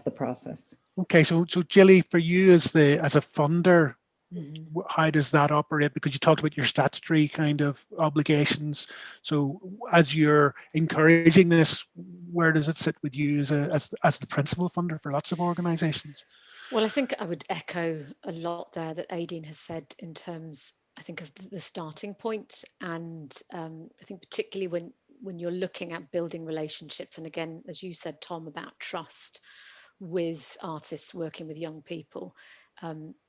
the process. Okay, so Gilly, for you as a funder, how does that operate? Because you talked about your statutory kind of obligations. So as you're encouraging this, where does it sit with you as the principal funder for lots of organisations? Well, I think I would echo a lot there that Aideen has said in terms, I think, of the starting point. And I think particularly when you're looking at building relationships, and again, as you said, Tom, about trust with artists working with young people,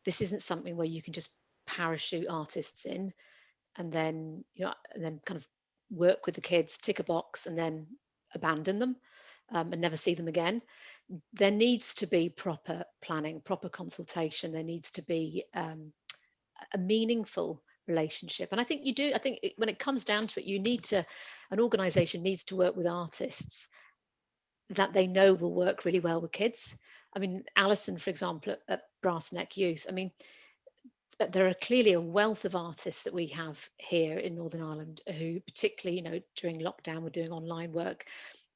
this isn't something where you can just parachute artists in and then kind of work with the kids, tick a box, and then abandon them and never see them again. There needs to be proper planning, proper consultation. There needs to be a meaningful relationship. And I think when it comes down to it, an organisation needs to work with artists that they know will work really well with kids. I mean, Alison, for example, at Brass Neck Youth, I mean, there are clearly a wealth of artists that we have here in Northern Ireland who, particularly, during lockdown, were doing online work,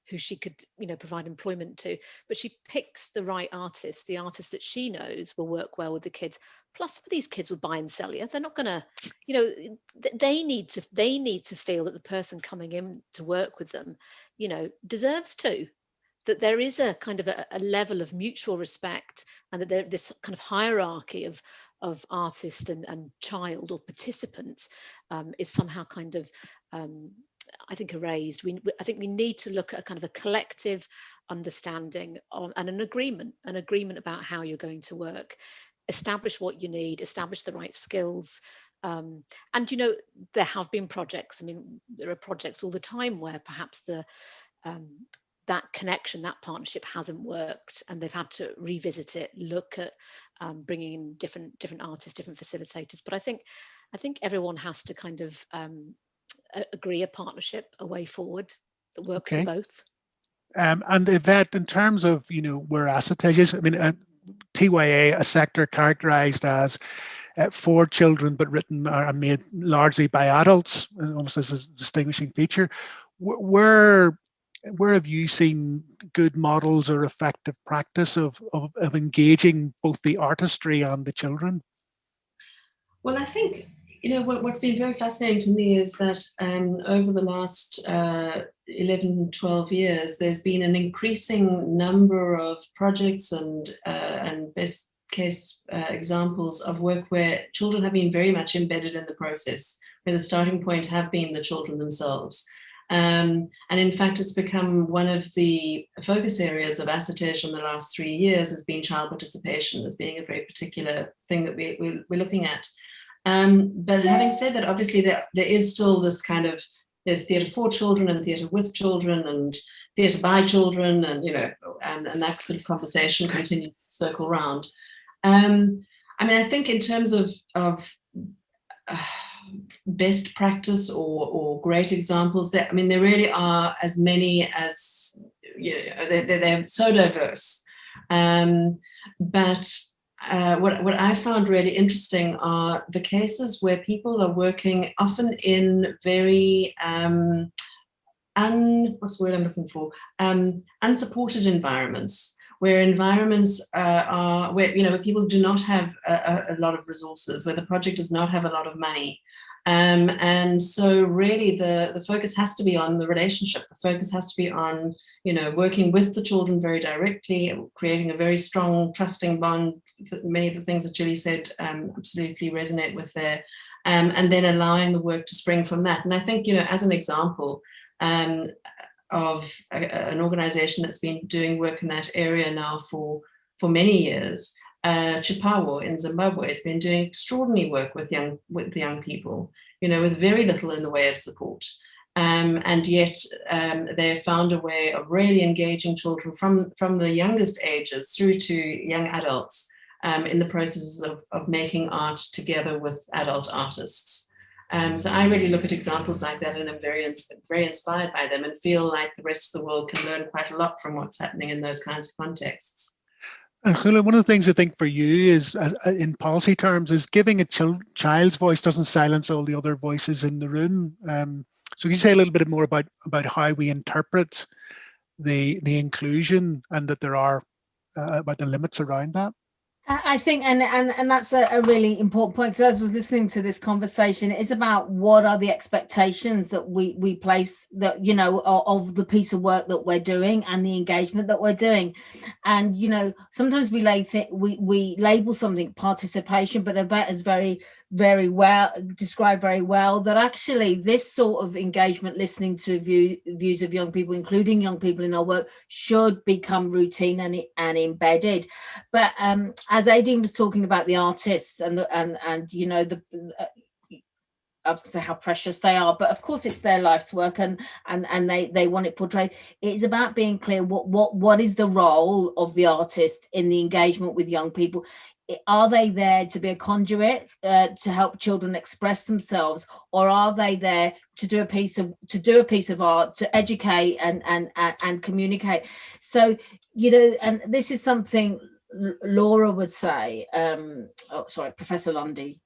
who she could, provide employment to. But she picks the right artists, the artists that she knows will work well with the kids. Plus, some of these kids will buy and sell you. They're not going to, they need to feel that the person coming in to work with them, deserves to. That there is a kind of a level of mutual respect, and that there this kind of hierarchy of artist and child or participant is somehow kind of I think erased. I think we need to look at a kind of a collective understanding and an agreement about how you're going to work. Establish what you need, establish the right skills. And there have been projects. I mean, there are projects all the time where perhaps that connection, that partnership hasn't worked, and they've had to revisit it, look at bringing in different artists, different facilitators. But I think everyone has to kind of agree a partnership, a way forward that works for both. And Yvette, in terms of where Assitej is, I mean, TYA, a sector characterised as for children but written and made largely by adults, almost as a distinguishing feature. Where have you seen good models or effective practice of engaging both the artistry and the children? Well, I think, what's been very fascinating to me is that over the last 11, 12 years, there's been an increasing number of projects and best case examples of work where children have been very much embedded in the process, where the starting point have been the children themselves. And in fact, it's become one of the focus areas of Assitej in the last 3 years has been child participation as being a very particular thing that we're looking at. But having said that, obviously there is still this kind of, there's theatre for children and theatre with children and theatre by children, and and that sort of conversation continues to circle around. I mean, I think in terms of best practice or great examples, there really are as many as they're so diverse. But what I found really interesting are the cases where people are working often in very what's the word I'm looking for? Unsupported environments, where environments are where people do not have a lot of resources, where the project does not have a lot of money. And so really the focus has to be on the relationship. The focus has to be on, working with the children very directly, creating a very strong, trusting bond. Many of the things that Gilly said absolutely resonate with there. And then allowing the work to spring from that. And I think, as an example of an organization that's been doing work in that area now for many years, Chipawo in Zimbabwe has been doing extraordinary work with young people, with very little in the way of support. And yet they found a way of really engaging children from the youngest ages through to young adults in the processes of making art together with adult artists. So I really look at examples like that, and I'm very inspired by them, and feel like the rest of the world can learn quite a lot from what's happening in those kinds of contexts. And Koulla, one of the things I think for you is, in policy terms, is giving a child's voice doesn't silence all the other voices in the room. So can you say a little bit more about how we interpret the inclusion, and that there are about the limits around that? I think, and that's a really important point, because I was listening to this conversation. It's about what are the expectations that we place, that of the piece of work that we're doing and the engagement that we're doing. And sometimes we label something participation, but Yvette has very well described very well that actually this sort of engagement, listening to views of young people, including young people in our work, should become routine and embedded. But as Aideen was talking about the artists and I was going to say how precious they are, but of course it's their life's work, and they want it portrayed. It's about being clear what is the role of the artist in the engagement with young people. Are they there to be a conduit to help children express themselves, or are they there to do a piece of art, to educate and communicate? So and this is something Laura would say. Professor Lundy.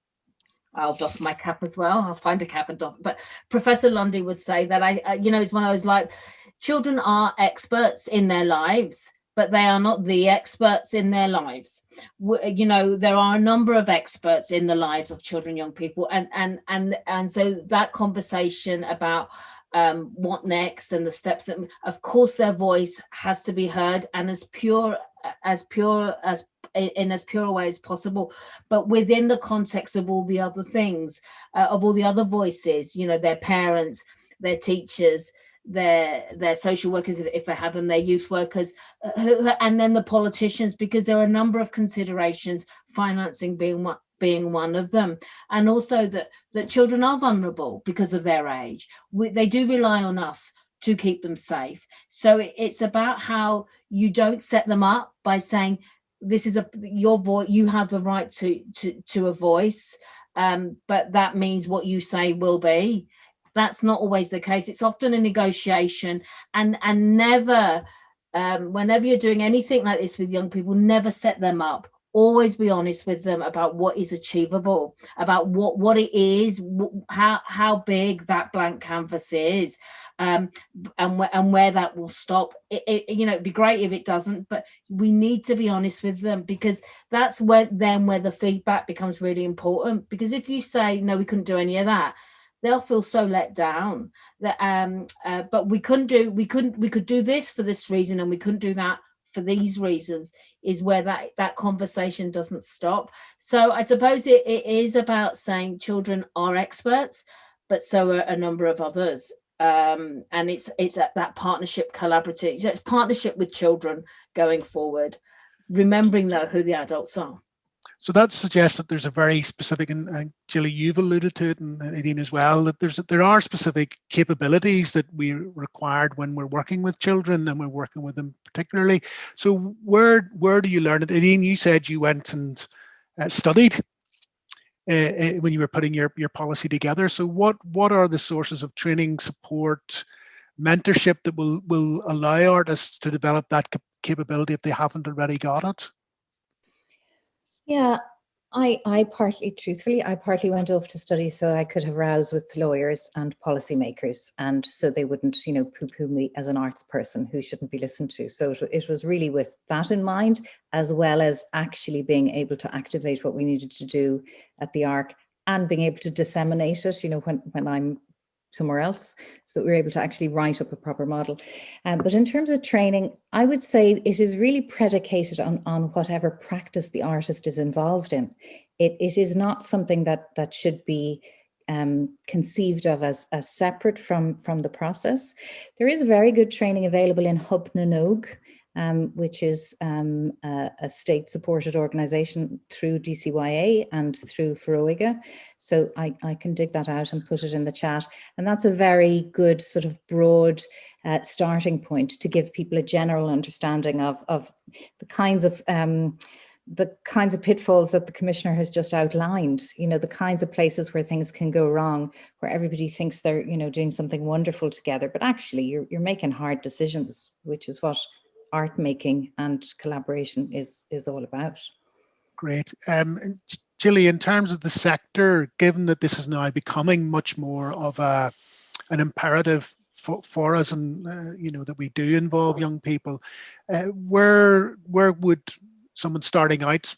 I'll doff my cap as well. I'll find a cap and doff. But Professor Lundy would say that it's one of those, like, children are experts in their lives, but they are not the experts in their lives. There are a number of experts in the lives of children, young people, and so that conversation about what next and the steps that, of course, their voice has to be heard, and as pure in as pure a way as possible, but within the context of all the other things, of all the other voices, their parents, their teachers, their social workers, if they have them, their youth workers, and then the politicians, because there are a number of considerations, financing being one of them, and also that children are vulnerable because of their age. They do rely on us to keep them safe. So it's about how you don't set them up by saying, this is your voice, you have the right to a voice, but that means what you say will be. That's not always the case. It's often a negotiation, and never, whenever you're doing anything like this with young people, never set them up. Always be honest with them about what is achievable, about what it is, how big that blank canvas is, and where that will stop. It'd be great if it doesn't, but we need to be honest with them, because that's where the feedback becomes really important. Because if you say, no, we couldn't do any of that, they'll feel so let down that but we could do this for this reason, and we couldn't do that for these reasons, is where that conversation doesn't stop. So I suppose it is about saying children are experts, but so are a number of others. And it's at that partnership, collaborative, it's partnership with children going forward, remembering though who the adults are. So that suggests that there's a very specific, and Gilly, you've alluded to it, and Aideen as well, that there are specific capabilities that we required when we're working with children, and we're working with them particularly. So where do you learn it? Aideen, you said you went and studied when you were putting your policy together. So what are the sources of training, support, mentorship that will allow artists to develop that capability if they haven't already got it? Yeah, I partly went off to study so I could have rows with lawyers and policymakers, and so they wouldn't, poo-poo me as an arts person who shouldn't be listened to. So it was really with that in mind, as well as actually being able to activate what we needed to do at the ARC and being able to disseminate it, when I'm somewhere else, so that we were able to actually write up a proper model. But in terms of training, I would say it is really predicated on whatever practice the artist is involved in. It is not something that should be conceived of as separate from the process. There is very good training available in Hub na Nóg, which is a state-supported organisation through DCYA and through Feroiga. So I can dig that out and put it in the chat. And that's a very good sort of broad starting point to give people a general understanding of the kinds of pitfalls that the Commissioner has just outlined, the kinds of places where things can go wrong, where everybody thinks they're, doing something wonderful together, but actually you're making hard decisions, which is what art making and collaboration is all about. Great. Gilly, in terms of the sector, given that this is now becoming much more of an imperative for us, and that we do involve young people, where would someone starting out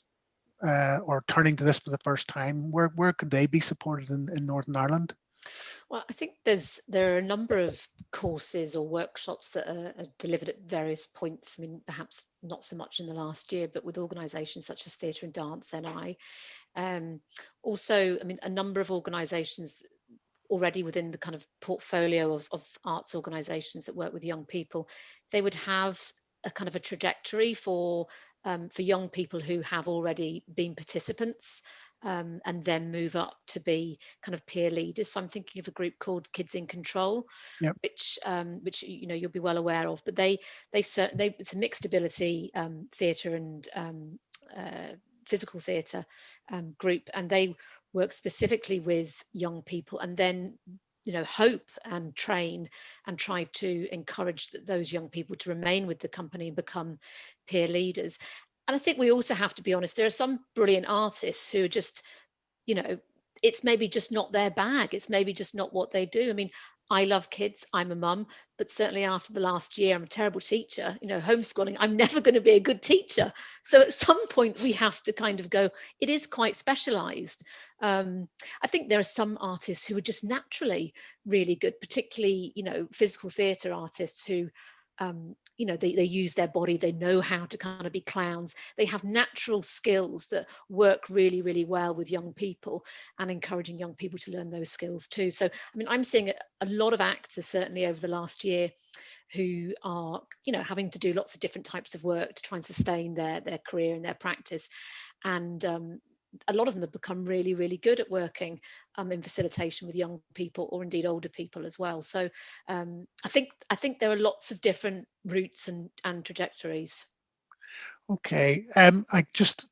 or turning to this for the first time, where could they be supported in Northern Ireland? Well, I think there are a number of courses or workshops that are delivered at various points. I mean, perhaps not so much in the last year, but with organisations such as Theatre and Dance NI. Also, I mean, a number of organisations already within the kind of portfolio of arts organisations that work with young people, they would have a kind of a trajectory for young people who have already been participants. And then move up to be kind of peer leaders. So I'm thinking of a group called Kids in Control, yep. which you'll be well aware of. But it's a mixed ability theatre and physical theatre group, and they work specifically with young people, and then hope and train and try to encourage those young people to remain with the company and become peer leaders. And I think we also have to be honest, there are some brilliant artists who are just, it's maybe just not their bag. It's maybe just not what they do. I mean, I love kids, I'm a mum, but certainly after the last year, I'm a terrible teacher, homeschooling, I'm never going to be a good teacher. So at some point we have to kind of go, it is quite specialised. I think there are some artists who are just naturally really good, particularly, physical theatre artists who, they use their body, they know how to kind of be clowns, they have natural skills that work really, really well with young people, and encouraging young people to learn those skills too. So, I mean, I'm seeing a lot of actors certainly over the last year who are, having to do lots of different types of work to try and sustain their career and their practice. And a lot of them have become really, really good at working in facilitation with young people, or indeed older people as well. So I think there are lots of different routes and trajectories. Okay, I just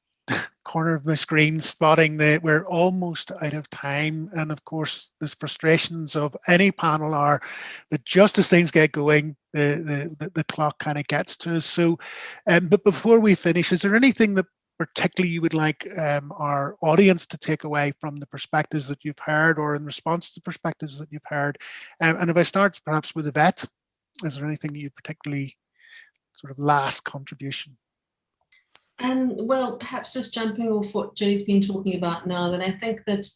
corner of my screen spotting that we're almost out of time, and of course the frustrations of any panel are that just as things get going, the clock kind of gets to us. So, but before we finish, is there anything that particularly you would like our audience to take away from the perspectives that you've heard, or in response to the perspectives that you've heard? And if I start perhaps with Yvette, is there anything you particularly sort of last contribution? Well, perhaps just jumping off what Gilly's been talking about now, then I think that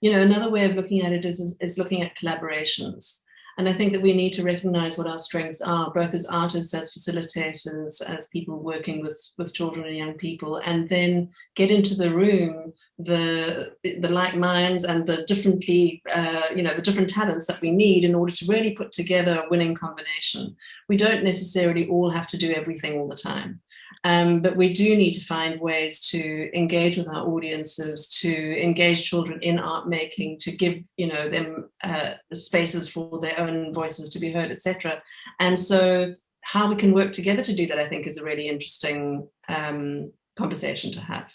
another way of looking at it is looking at collaborations. And I think that we need to recognize what our strengths are, both as artists, as facilitators, as people working with children and young people, and then get into the room the like minds and the differently, the different talents that we need in order to really put together a winning combination. We don't necessarily all have to do everything all the time. But we do need to find ways to engage with our audiences, to engage children in art making, to give them spaces for their own voices to be heard, etc. And so how we can work together to do that, I think, is a really interesting conversation to have.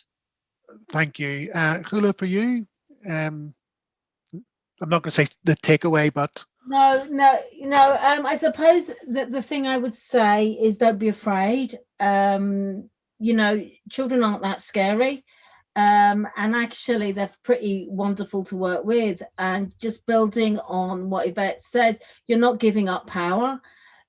Thank you. Koulla, for you, I'm not going to say the takeaway, but No. I suppose that the thing I would say is don't be afraid. Children aren't that scary. And actually they're pretty wonderful to work with. And just building on what Yvette says, you're not giving up power.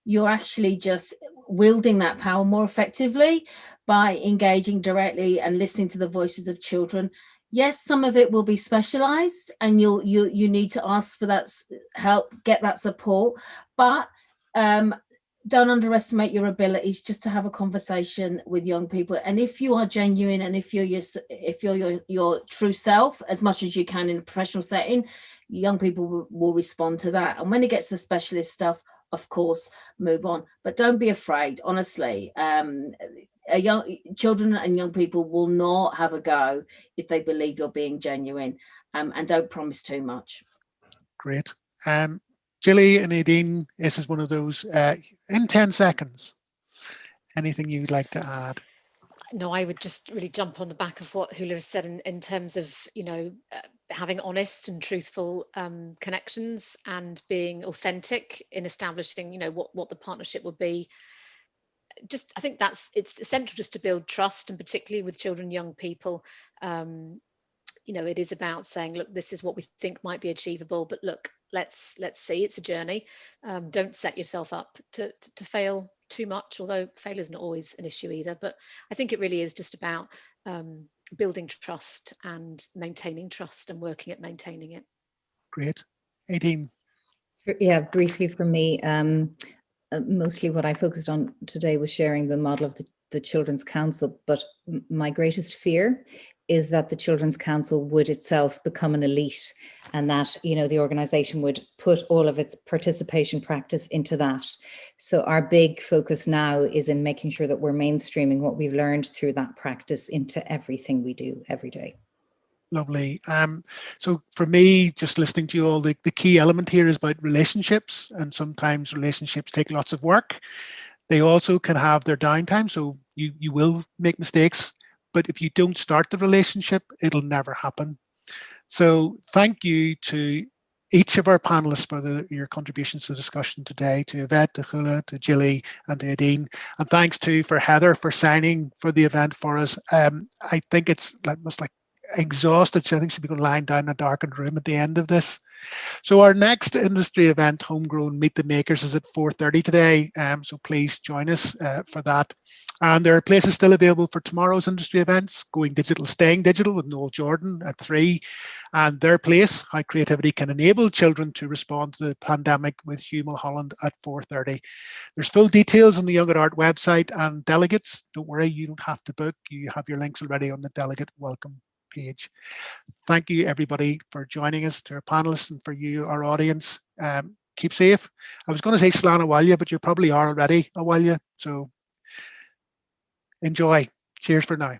You're actually just wielding that power more effectively by engaging directly and listening to the voices of children. Yes, some of it will be specialized and you need to ask for that help, get that support, but don't underestimate your abilities just to have a conversation with young people. And if you are genuine and if you're your true self as much as you can in a professional setting, young people will respond to that. And when it gets to the specialist stuff, of course, move on, but don't be afraid. Honestly, children and young people will not have a go if they believe you're being genuine, and don't promise too much. Great. Gilly and Aideen, this is one of those in 10 seconds. Anything you'd like to add? No, I would just really jump on the back of what Koulla has said in terms of, having honest and truthful connections and being authentic in establishing, what the partnership would be. Just, I think it's essential just to build trust, and particularly with children, young people. It is about saying, look, this is what we think might be achievable, but look, let's see, it's a journey. Don't set yourself up to fail too much, although failure is not always an issue either. But I think it really is just about building trust and maintaining trust and working at maintaining it. Great. Aideen. Yeah, briefly for me, mostly what I focused on today was sharing the model of the Children's Council, but my greatest fear is that the Children's Council would itself become an elite, and that, the organisation would put all of its participation practice into that. So our big focus now is in making sure that we're mainstreaming what we've learned through that practice into everything we do every day. Lovely. So for me, just listening to you all, the key element here is about relationships, and sometimes relationships take lots of work. They also can have their downtime, so you will make mistakes, but if you don't start the relationship, it'll never happen. So thank you to each of our panelists for your contributions to the discussion today, to Yvette, to Koulla, to Gilly, and to Aideen. And thanks too for Heather for signing for the event for us. I think it's almost like exhausted. I think she'll be going lying down in a darkened room at the end of this. So our next industry event, Homegrown Meet the Makers, is at 4:30 today. So please join us for that. And there are places still available for tomorrow's industry events, Going Digital, Staying Digital with Noel Jordan at 3, and Their Place, How Creativity Can Enable Children to Respond to the Pandemic with Hugh Mulholland at 4:30. There's full details on the Young at Art website, and delegates, don't worry, you don't have to book. You have your links already on the delegate welcome page. Thank you everybody for joining us, to our panelists, and for you, our audience. Keep safe. I was going to say Slán Abhaile, but you probably are already Abhaile, so enjoy. Cheers for now.